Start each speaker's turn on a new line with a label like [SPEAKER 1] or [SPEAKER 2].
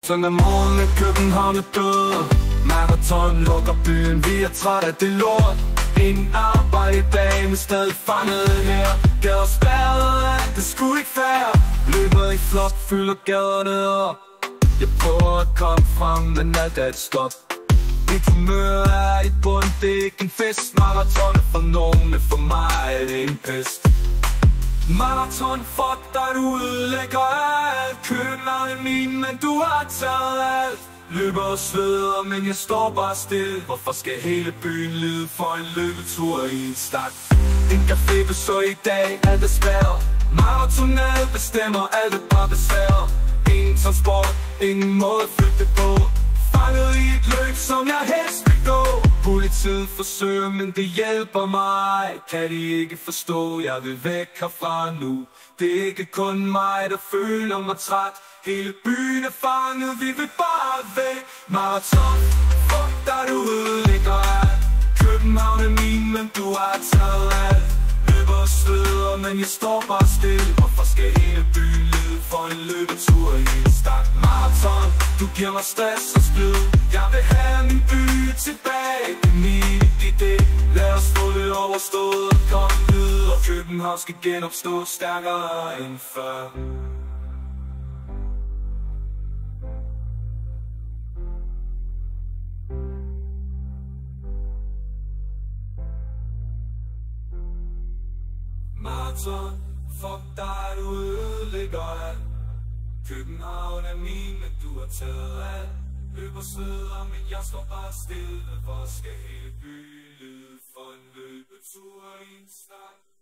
[SPEAKER 1] Søndag morgen er København død. Marathon lukker byen, vi er træt af det lort. Ingen arbejde i dag, men stadig fanget her. Gader spærret, det skulle ikke fair. Løber i flok, fylder gaderne op. Jeg prøver at komme frem, men alt er et stop. Mit humør er i bund, det er ikke en fest. Marathon er for nogen, men for mig er det en pest. Marathon, fuck dig, du ødelægger alt. København er min, men du har taget alt. Løber og sveder, men jeg står bare stille. Hvorfor skal hele byen lide for en løbetur i en stak? En café besøg i dag, alt er spærret. Marathonal bestemmer, alt er bare besværet. Ingen transport, ingen måde at flygte på. Fanget i et løb, som jeg helst vil gå. Politiet forsøger, men det hjælper mig. Kan de ikke forstå, jeg vil væk herfra nu. Det er ikke kun mig, der føler mig træt. Hele byen er fanget, vi vil bare væk. Marathon, fuck dig, du ødelægger alt. København er min, men du har taget alt. Løber og sveder, men jeg står bare stille. Hvorfor skal hele byen lide for en løbetur i en stak? Marathon, du giver mig stress og splid. Jeg vil have min by tilbage. Det er min idé. Lad os få det overstået og komme videre. København skal genopstå stærkere end før. Marathon, fuck dig, du ødelægger alt. København er min, men du har taget alt. Løber sveder, men jeg står bare stille. Hvor skal hele byen lide for en løbetur i en stak?